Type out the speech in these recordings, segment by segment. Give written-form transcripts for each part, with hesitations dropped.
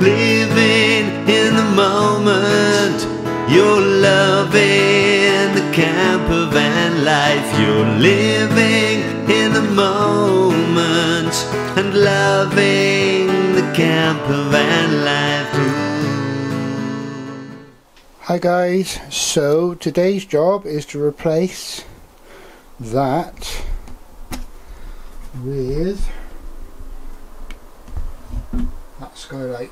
living in the moment. You're loving the camper van life. You're living in the moment and loving the camper van life. Hi guys, so today's job is to replace that with that skylight.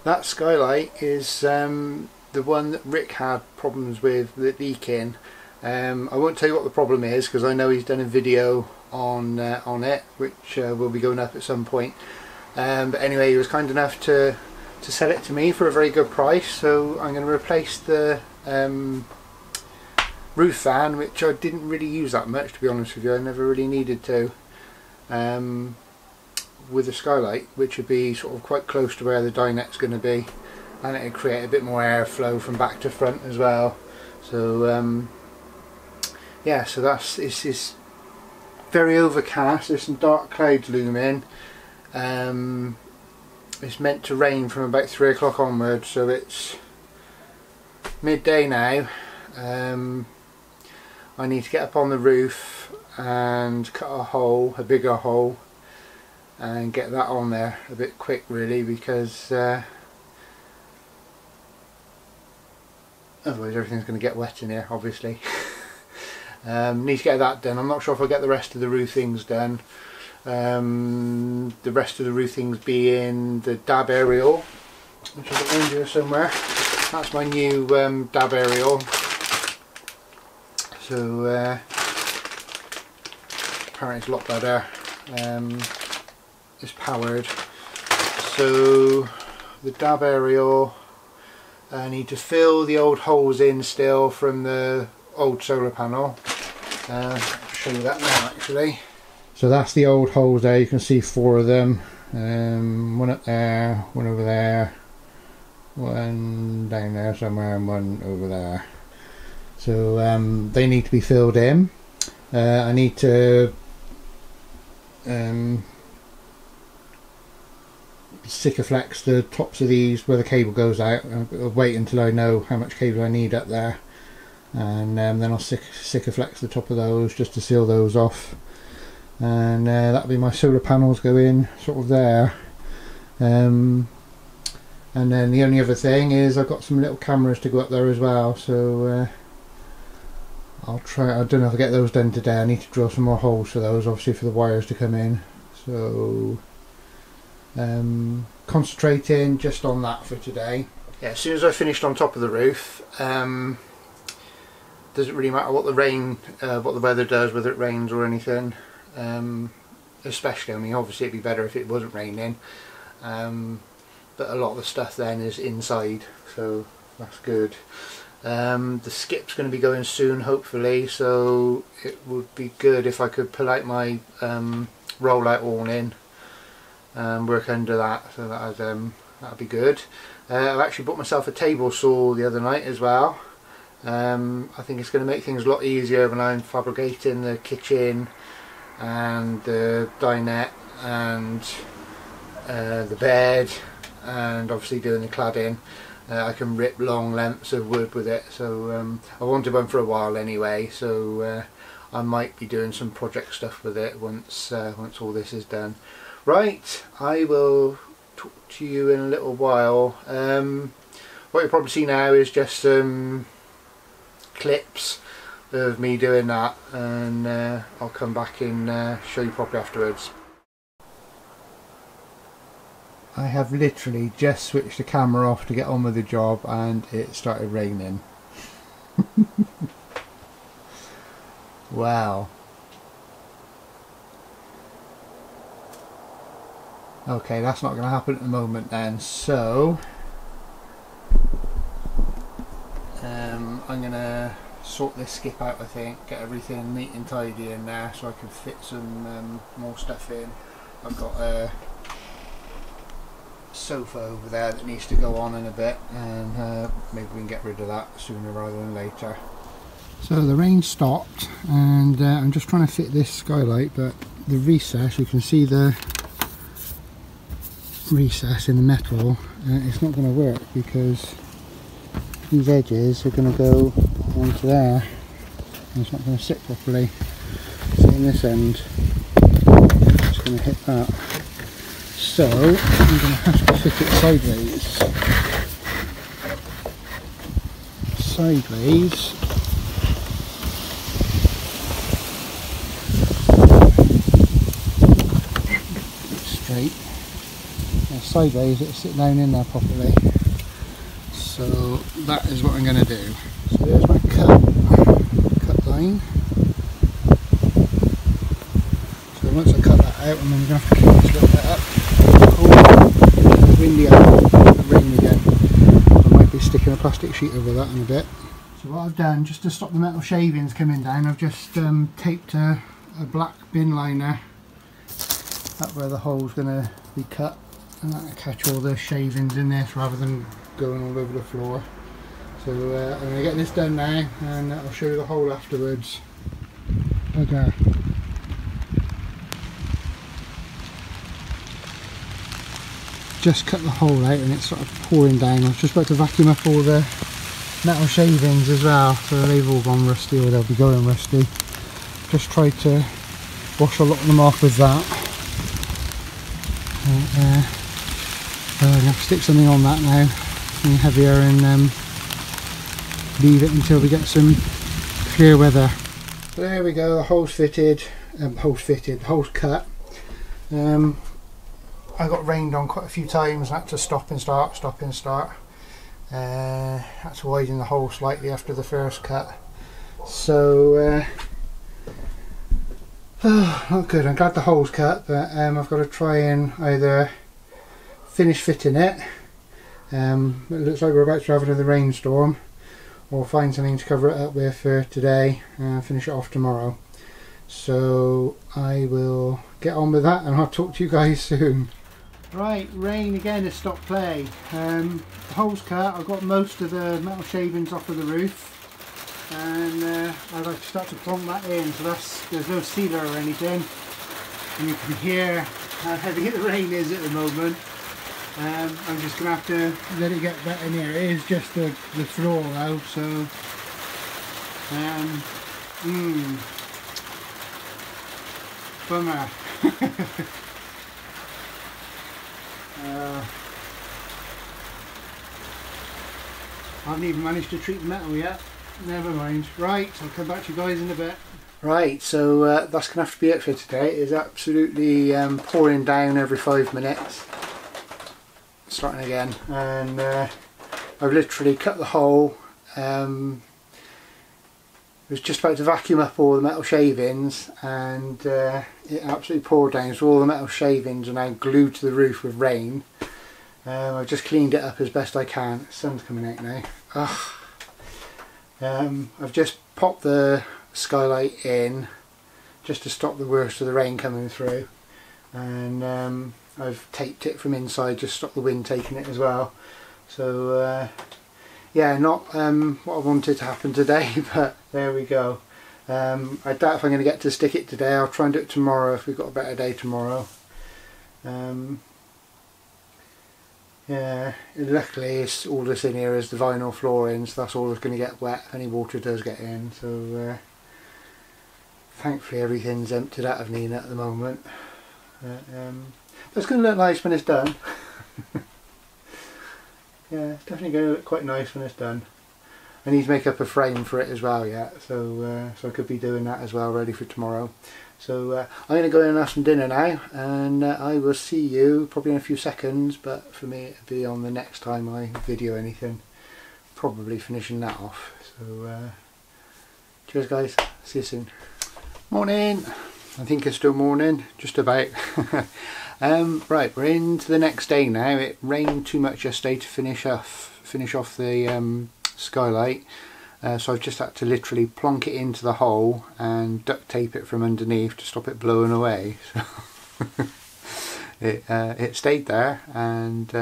That skylight is the one that Rick had problems with leaking. I won't tell you what the problem is because I know he's done a video on it, which will be going up at some point. But anyway, he was kind enough to sell it to me for a very good price, so I'm going to replace the roof fan, which I didn't really use that much, to be honest with you. I never really needed to, with a skylight, which would be sort of quite close to where the dinette's going to be, and it would create a bit more airflow from back to front as well. So yeah, so it's very overcast. There's some dark clouds looming. It's meant to rain from about 3 o'clock onwards, so it's midday now. I need to get up on the roof and cut a hole, a bigger hole, and get that on there a bit quick really, because otherwise everything's going to get wet in here, obviously. Need to get that done. I'm not sure if I'll get the rest of the roofings done. The rest of the roofings being the dab aerial, which I've got around here somewhere. That's my new dab aerial. So apparently it's a lot better. It's powered. So the dab aerial, I need to fill the old holes in still from the old solar panel. I'll show you that now actually. So that's the old holes there. You can see 4 of them. One up there, one over there, one down there somewhere, and one over there. So they need to be filled in. I need to Sikaflex the tops of these where the cable goes out. I'll wait until I know how much cable I need up there, and then I'll Sikaflex the top of those just to seal those off. And that'll be my solar panels go in sort of there. And then the only other thing is I've got some little cameras to go up there as well, so I'll try. I don't know if I get those done today. I need to drill some more holes for those, obviously, for the wires to come in. So concentrating just on that for today. Yeah, as soon as I finished on top of the roof, doesn't really matter what the weather does, whether it rains or anything. Especially, I mean, obviously it'd be better if it wasn't raining, but a lot of the stuff then is inside, so that's good. The skip's going to be going soon, hopefully, so it would be good if I could pull out my rollout awning and work under that, so that'd be good. I actually bought myself a table saw the other night as well. I think it's going to make things a lot easier when I'm fabricating the kitchen and the dinette and the bed, and obviously doing the cladding. I can rip long lengths of wood with it, so I wanted one for a while anyway, so I might be doing some project stuff with it once all this is done. Right, I will talk to you in a little while. What you'll probably see now is just some clips of me doing that, and I'll come back and show you properly afterwards. I have literally just switched the camera off to get on with the job, and it started raining. Wow. Okay, that's not going to happen at the moment then, so I'm going to sort this skip out, I think, get everything neat and tidy in there so I can fit some more stuff in. I've got a sofa over there that needs to go on in a bit, and maybe we can get rid of that sooner rather than later. So the rain stopped, and I'm just trying to fit this skylight, but the recess, you can see the recess in the metal, it's not going to work because these edges are going to go onto there and it's not going to sit properly. So in this end it's going to hit that. So I'm going to have to fit it sideways. Straight. Now sideways it'll sit down in there properly. So that is what I'm going to do. So there's my cut line. So once I cut that out, I'm going to have to keep this a little bit up. It's windy out, and rain again. I might be sticking a plastic sheet over that in a bit. So what I've done, just to stop the metal shavings coming down, I've just taped a black bin liner up where the hole's going to be cut, and that'll catch all the shavings in this rather than going all over the floor. So I'm going to get this done now and I'll show you the hole afterwards. Okay. Just cut the hole out and it's sort of pouring down. I was just about to vacuum up all the metal shavings as well, so they've all gone rusty, or they'll be going rusty. Just tried to wash a lot of them off with that. I'm going to have to stick something on that now, something heavier, and leave it until we get some clear weather. So there we go, the hole's fitted, the hole's cut. I got rained on quite a few times, I had to stop and start. Had to widen the hole slightly after the first cut. So not good. I'm glad the hole's cut, but I've got to try and either finish fitting it. It looks like we're about to have another rainstorm, or find something to cover it up with for today and finish it off tomorrow. So I will get on with that and I'll talk to you guys soon. Right, rain again has stopped play. The hole's cut, I've got most of the metal shavings off of the roof, and I'd like to start to plonk that in, so there's no sealer or anything, and you can hear how heavy the rain is at the moment. I'm just going to have to let it get wet in here. It is just the floor though, so bummer. I haven't even managed to treat the metal yet. Never mind. Right, I'll come back to you guys in a bit. Right, so that's going to have to be it for today. It is absolutely pouring down every 5 minutes. Starting again, and I've literally cut the hole. Was just about to vacuum up all the metal shavings, and it absolutely poured down, so all the metal shavings are now glued to the roof with rain. I've just cleaned it up as best I can. The sun's coming out now. I've just popped the skylight in just to stop the worst of the rain coming through, and I've taped it from inside just to stop the wind taking it as well. So yeah, not what I wanted to happen today, but there we go. I doubt if I'm going to get to stick it today. I'll try and do it tomorrow if we've got a better day tomorrow. Yeah, luckily it's all that's in here is the vinyl flooring, so that's all that's going to get wet if any water does get in. So thankfully everything's emptied out of Nina at the moment. It's going to look nice when it's done. Yeah, it's definitely going to look quite nice when it's done. I need to make up a frame for it as well yet, so I could be doing that as well, ready for tomorrow. So I'm going to go in and have some dinner now, and I will see you probably in a few seconds, but for me it'll be on the next time I video anything, probably finishing that off. So cheers guys, see you soon. Morning! I think it's still morning, just about. Right, we're into the next day now. It rained too much yesterday to finish off the skylight, so I've just had to literally plonk it into the hole and duct tape it from underneath to stop it blowing away. So it stayed there, and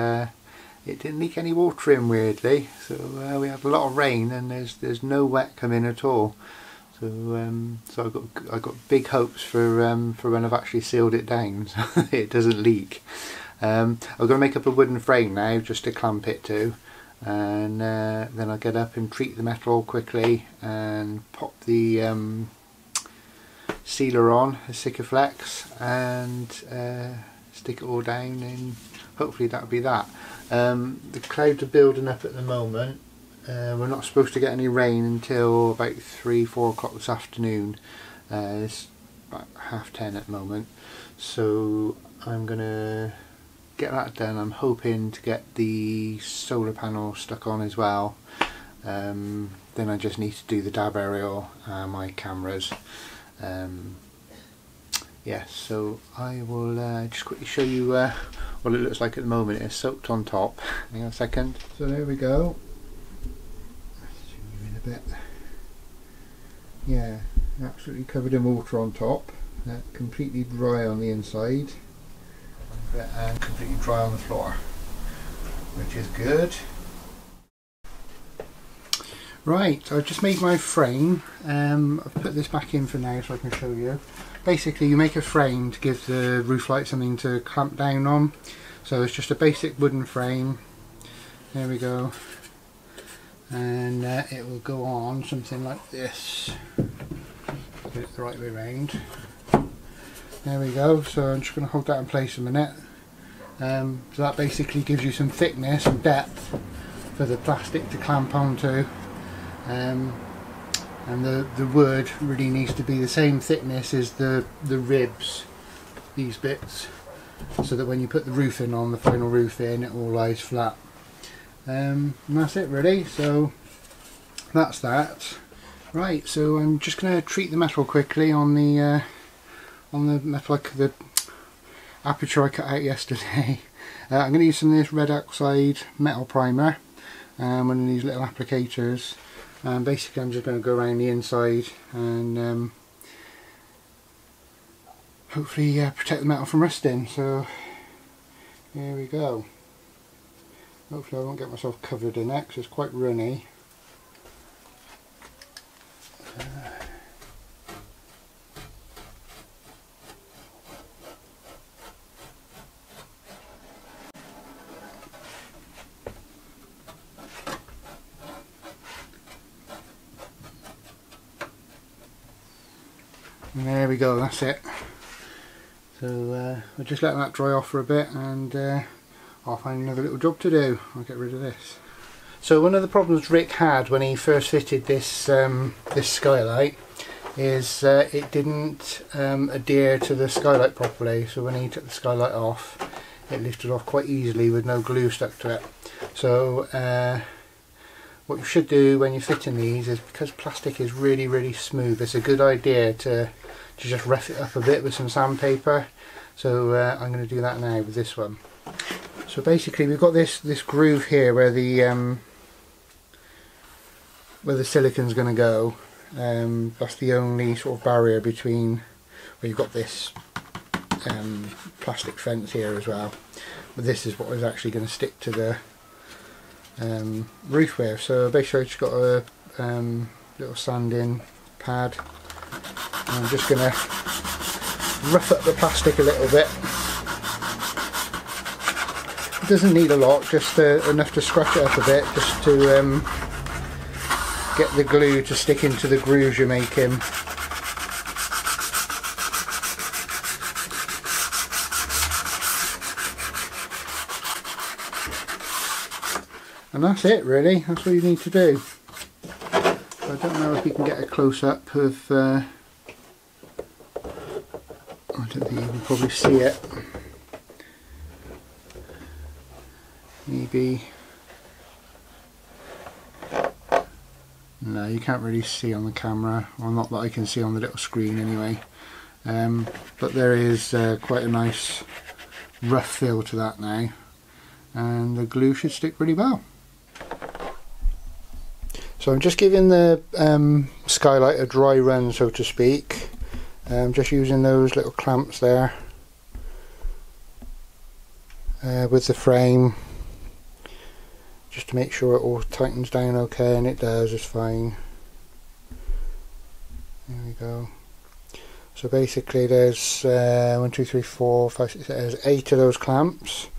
it didn't leak any water in, weirdly. So we had a lot of rain and there's no wet coming at all. So I've got big hopes for when I've actually sealed it down, so it doesn't leak. I'm going to make up a wooden frame now just to clamp it to, and then I'll get up and treat the metal quickly and pop the sealer on, a Sikaflex, and stick it all down, and hopefully that'll be that. The clouds are building up at the moment. We're not supposed to get any rain until about 3-4 o'clock this afternoon. It's about 10:30 at the moment, so I'm gonna get that done. I'm hoping to get the solar panel stuck on as well. Then I just need to do the dab aerial and my cameras. Yeah, so I will just quickly show you what it looks like at the moment. It's soaked on top. Hang on a second. So there we go. Zoom you in a bit. Yeah, absolutely covered in water on top. Completely dry on the inside, and completely dry on the floor, which is good. Right, I've just made my frame. I've put this back in for now so I can show you. Basically, you make a frame to give the roof light something to clamp down on. So it's just a basic wooden frame. There we go. And it will go on something like this. Get it the right way around. There we go. So I'm just going to hold that in place a minute. So that basically gives you some thickness and depth for the plastic to clamp onto. And the wood really needs to be the same thickness as the ribs, these bits, so that when you put the roofing on, the final roof in, it all lies flat. And that's it really, so that's that. Right, so I'm just going to treat the metal quickly on the metal, like the aperture I cut out yesterday. I'm going to use some of this red oxide metal primer, one of these little applicators. Basically I'm just going to go around the inside and hopefully protect the metal from rusting. So here we go. Hopefully I won't get myself covered in it because it's quite runny. And there we go, that's it. So we'll just let that dry off for a bit, and I'll find another little job to do. I'll get rid of this. So one of the problems Rick had when he first fitted this this skylight is it didn't adhere to the skylight properly. So when he took the skylight off, it lifted off quite easily with no glue stuck to it. So what you should do when you're fitting these is, because plastic is really smooth, it's a good idea to just rough it up a bit with some sandpaper. So I'm going to do that now with this one. So basically we've got this groove here where the silicon's going to go. That's the only sort of barrier between where you've got this plastic fence here as well. But this is what is actually going to stick to the roof with. So basically I just got a little sanding pad, and I'm just going to rough up the plastic a little bit. It doesn't need a lot, just enough to scratch it up a bit, just to get the glue to stick into the grooves you're making. And that's it really, that's all you need to do. I don't know if you can get a close-up of, I don't think you can probably see it. Maybe, no, you can't really see on the camera, or not that I can see on the little screen anyway. But there is quite a nice rough feel to that now, and the glue should stick pretty well. So I'm just giving the skylight a dry run, so to speak. Just using those little clamps there with the frame, just to make sure it all tightens down okay, and it does, it's fine. There we go. So basically there's 1, 2, 3, 4, 5, 6, there's 8 of those clamps.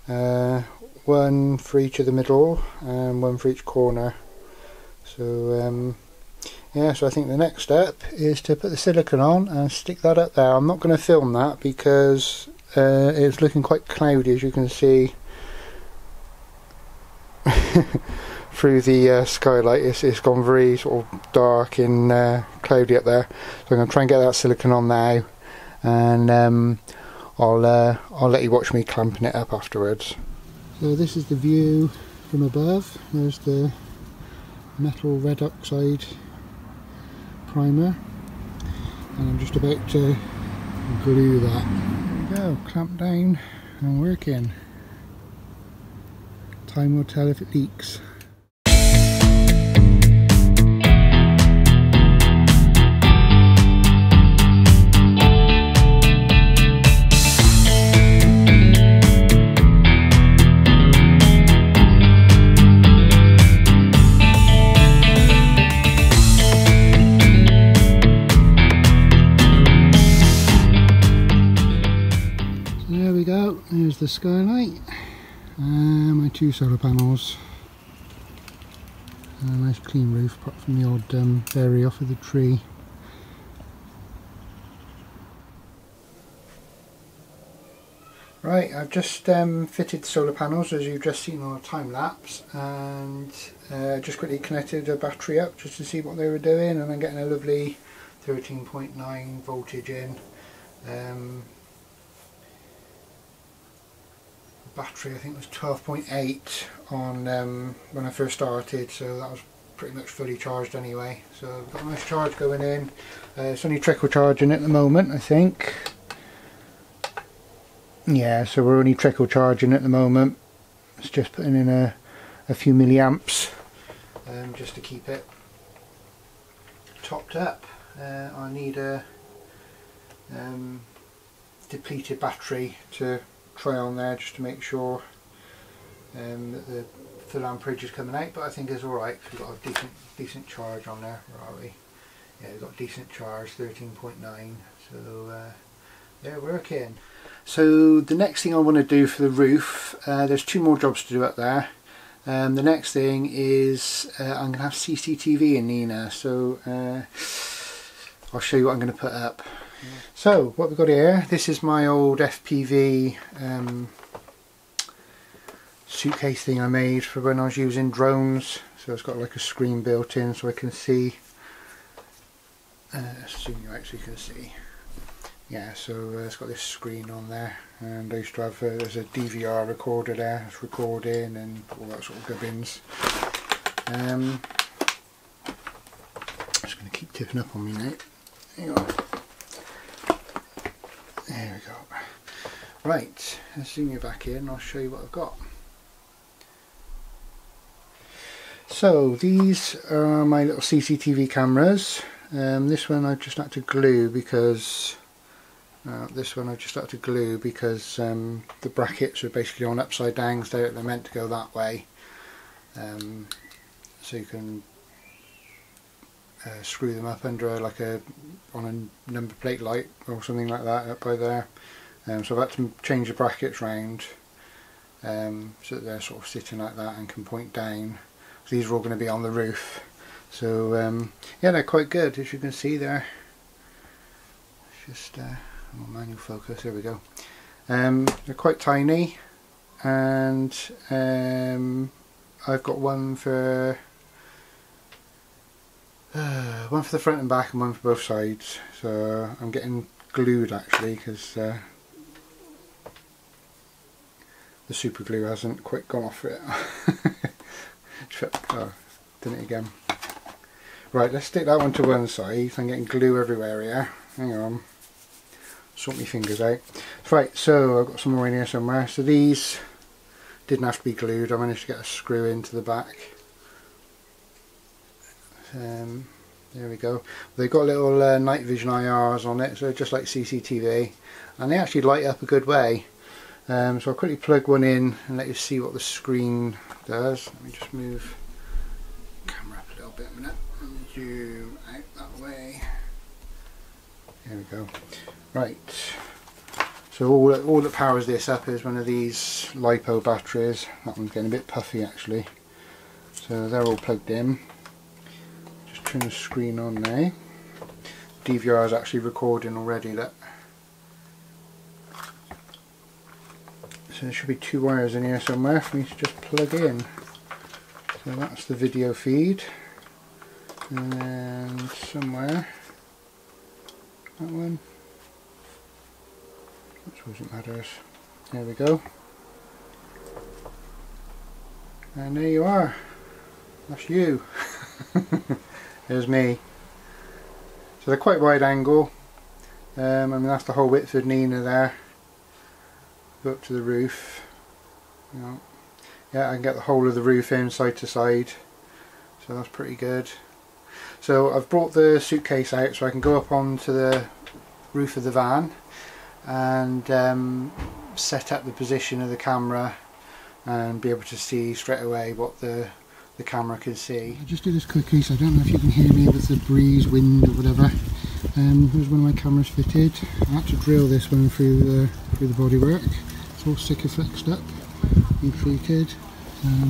one for each of the middle and one for each corner. So yeah, so I think the next step is to put the silicone on and stick that up there. I'm not going to film that because it's looking quite cloudy, as you can see through the skylight. It's gone very sort of dark and cloudy up there, so I'm going to try and get that silicone on now, and I'll let you watch me clamping it up afterwards. So this is the view from above. There's the metal red oxide primer, and I'm just about to glue that. There we go, clamp down and working. Time will tell if it leaks. There's the skylight and my two solar panels. A nice clean roof apart from the odd berry off of the tree. Right, I've just fitted the solar panels as you've just seen on a time lapse, and just quickly connected a battery up just to see what they were doing, and I'm getting a lovely 13.9 voltage in. Battery I think was 12.8 on when I first started, so that was pretty much fully charged anyway, so I've got a nice charge going in. It's only trickle charging at the moment, I think. Yeah, so we're only trickle charging at the moment. It's just putting in a few milliamps just to keep it topped up. I need a depleted battery to try on there just to make sure that the full amperage is coming out, but I think it's alright because we've got a decent charge on there. Where are we? Yeah, we've got a decent charge, 13.9, so they're working. So the next thing I want to do for the roof, there's two more jobs to do up there. The next thing is I'm going to have CCTV in Nina, so I'll show you what I'm going to put up. So what we've got here, this is my old FPV suitcase thing I made for when I was using drones. So it's got like a screen built in so I can see, zoom you out so you can see. Yeah, so it's got this screen on there, and I used to have there's a DVR recorder there, it's recording and all that sort of gubbins. Just going to keep tipping up on me now. Hang on. There we go. Right, let's zoom you back in and I'll show you what I've got. So these are my little CCTV cameras. This one I've just had to glue because the brackets are basically on upside down, so they're meant to go that way. So you can screw them up under on a number plate light or something like that up by there. So I've had to change the brackets round so that they're sort of sitting like that and can point down. So these are all going to be on the roof. So yeah, they're quite good, as you can see there. It's just manual focus, there we go. They're quite tiny, and I've got one for the front and back and one for both sides, so I'm getting glued actually because the super glue hasn't quite gone off it. Oh, done it again. Right, let's stick that one to one side. I'm getting glue everywhere here. Hang on, sort my fingers out. Right, so I've got some more in here somewhere. So these didn't have to be glued, I managed to get a screw into the back. There we go. They've got little night vision IRs on it, so just like CCTV, and they actually light up a good way. So I'll quickly plug one in and let you see what the screen does. Let me just move the camera up a little bit a minute and zoom out that way. There we go. Right, So all that powers this up is one of these LiPo batteries. That one's getting a bit puffy actually. So they're all plugged in. Just turn the screen on now. DVR is actually recording already. Look. So there should be 2 wires in here somewhere for me to just plug in. So that's the video feed. And then somewhere, that one. I suppose it matters. There we go. And there you are. That's you. There's me. So they're quite wide angle. I mean that's the whole width of Nina there. Go up to the roof. You know. Yeah, I can get the whole of the roof in side to side. So that's pretty good. So I've brought the suitcase out so I can go up onto the roof of the van and set up the position of the camera and be able to see straight away what the camera can see. I'll just do this quickly, so I don't know if you can hear me with the breeze, wind or whatever. Here's one of my cameras fitted. I had to drill this one through the bodywork. It's all Sikaflexed up and treated.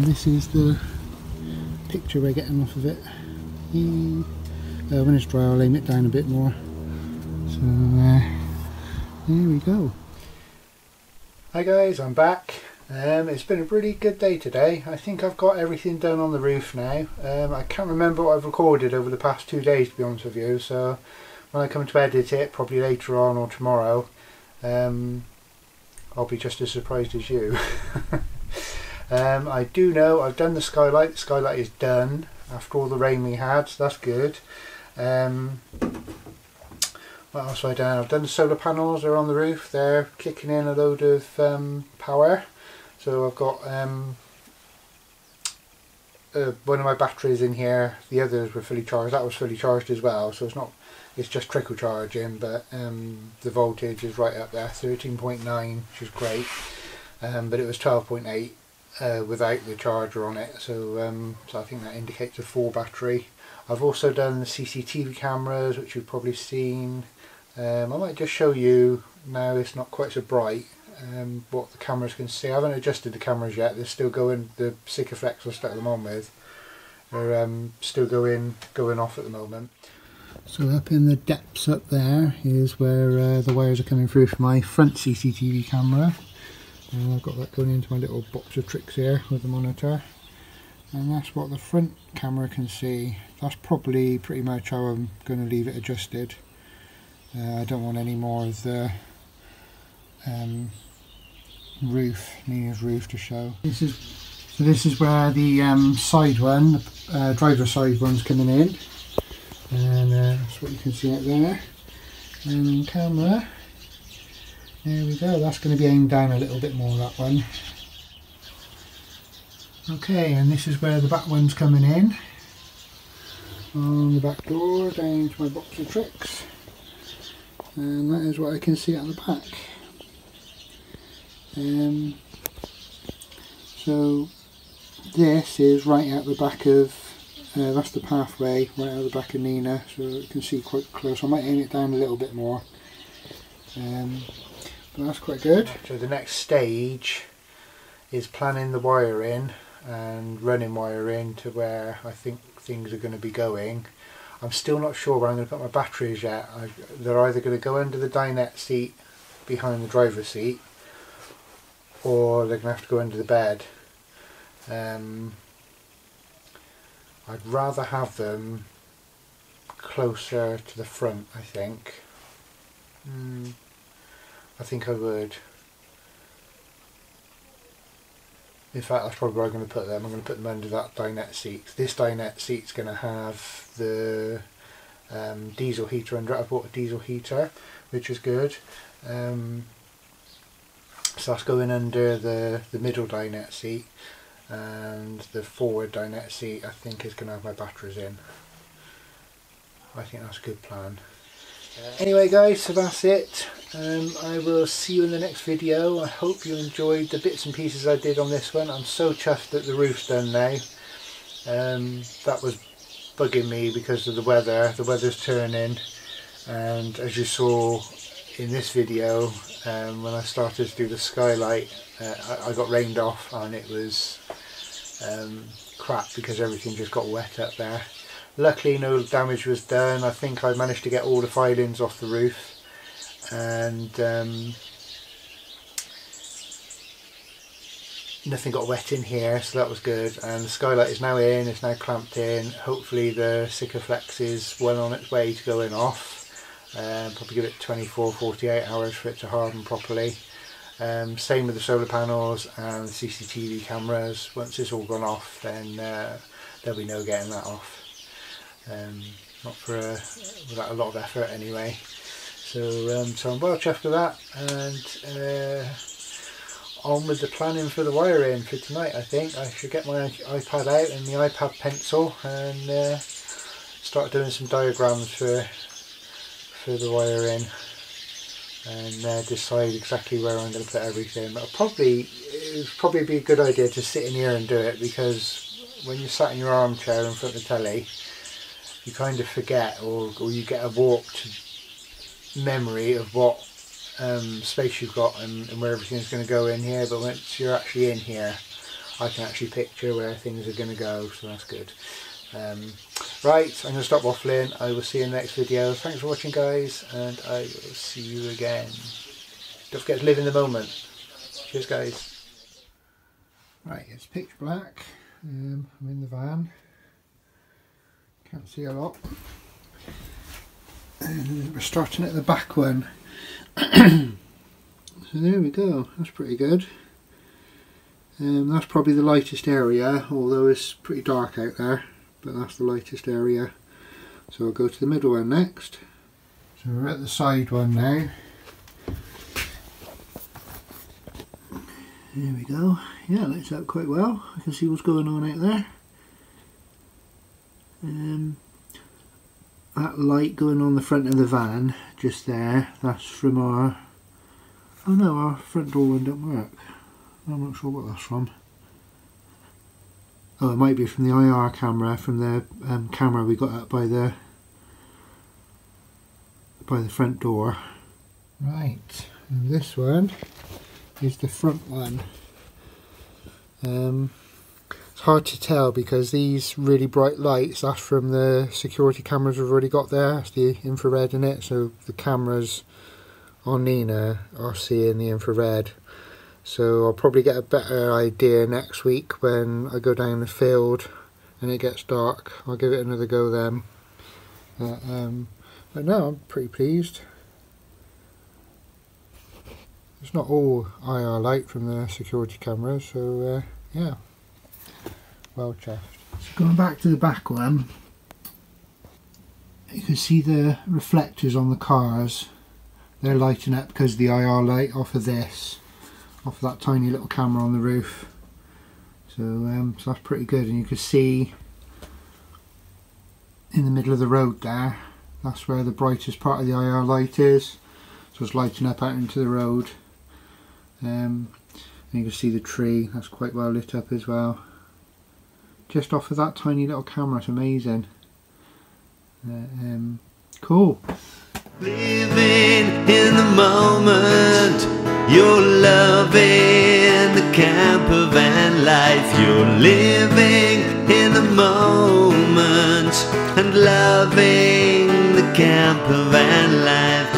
This is the picture we're getting off of it. When it's dry I'll aim it down a bit more. So there we go. Hi guys, I'm back. It's been a really good day today. I think I've got everything done on the roof now. I can't remember what I've recorded over the past 2 days, to be honest with you, so when I come to edit it, probably later on or tomorrow, I'll be just as surprised as you. I do know I've done the skylight. The skylight is done after all the rain we had, so that's good. What else have I done? I've done the solar panels. They're on the roof. They're kicking in a load of power. So I've got one of my batteries in here. The others were fully charged. That was fully charged as well. So it's just trickle charging, but the voltage is right up there, 13.9, which is great. But it was 12.8 without the charger on it. So I think that indicates a full battery. I've also done the CCTV cameras, which you've probably seen. I might just show you now. It's not quite so bright. What the cameras can see. I haven't adjusted the cameras yet. They're still going. The Sikaflex I stuck them on with. They're still going off at the moment. So up in the depths up there is where the wires are coming through from my front CCTV camera. And I've got that going into my little box of tricks here with the monitor. And that's what the front camera can see. That's probably pretty much how I'm going to leave it adjusted. I don't want any more of the roof, Nina's roof, to show. This is where the side one, the driver's side one's coming in, and that's what you can see out there. And on camera, there we go. That's going to be aimed down a little bit more, that one. Okay, and this is where the back one's coming in. On the back door, down to my box of tricks. And that is what I can see at the back. So this is right out the back of, that's the pathway, right out the back of Nina, so you can see quite close. I might aim it down a little bit more. But that's quite good. So the next stage is planning the wiring and running wire in to where I think things are going to be going. I'm still not sure where I'm going to put my batteries yet. They're either going to go under the dinette seat behind the driver's seat, or they're going to have to go under the bed. I'd rather have them closer to the front, I think. I think I would. In fact, that's probably where I'm going to put them. I'm going to put them under that dinette seat. This dinette seat's going to have the diesel heater under it. I bought a diesel heater, which is good. So that's going under the middle dinette seat, and the forward dinette seat I think is going to have my batteries in. I think that's a good plan. Anyway guys, so that's it. I will see you in the next video. I hope you enjoyed the bits and pieces I did on this one. I'm so chuffed that the roof's done now. That was bugging me because of the weather. The weather's turning, and as you saw, in this video, when I started to do the skylight, I got rained off and it was crap because everything just got wet up there. Luckily no damage was done. I think I managed to get all the filings off the roof, and nothing got wet in here, so that was good. And the skylight is now in, it's now clamped in. Hopefully the Sikaflex is well on its way to going off. Probably give it 24-48 hours for it to harden properly. Same with the solar panels and the CCTV cameras. Once it's all gone off, then there'll be no getting that off. Not for without a lot of effort anyway. So so I'm well chuffed with that, and on with the planning for the wiring for tonight. I think I should get my iPad out and the iPad pencil and start doing some diagrams for the wiring, and decide exactly where I'm going to put everything. But it would probably be a good idea to sit in here and do it, because when you're sat in your armchair in front of the telly, you kind of forget, or you get a warped memory of what space you've got and where everything's going to go in here. But once you're actually in here, I can actually picture where things are going to go, so that's good. Right, I'm going to stop waffling. I will see you in the next video. Thanks for watching, guys, and I will see you again. Don't forget to live in the moment. Cheers, guys. Right, it's pitch black. I'm in the van. Can't see a lot. And we're starting at the back one. So there we go. That's pretty good. That's probably the lightest area, although it's pretty dark out there. But that's the lightest area. So I'll go to the middle one next. So we're at the side one now. There we go. Yeah, it lights up quite well. I can see what's going on out there. That light going on the front of the van, just there, that's from our... Oh no, our front door one don't work. I'm not sure what that's from. Oh, it might be from the IR camera, from the camera we got up by the front door. Right, and this one is the front one. It's hard to tell because these really bright lights, that's from the security cameras we've already got there. That's the infrared in it, so the cameras on Nina are seeing the infrared. So I'll probably get a better idea next week when I go down the field and it gets dark. I'll give it another go then. But no, I'm pretty pleased. It's not all IR light from the security cameras, so yeah, well chuffed. So going back to the back one, you can see the reflectors on the cars. They're lighting up because of the IR light off of this. Off that tiny little camera on the roof. So, so that's pretty good, and you can see in the middle of the road there, that's where the brightest part of the IR light is. So it's lighting up out into the road. And you can see the tree, that's quite well lit up as well. Just off of that tiny little camera, it's amazing. Cool. Living in the moment, you're loving the camper van life. You're living in the moment and loving the camper van life.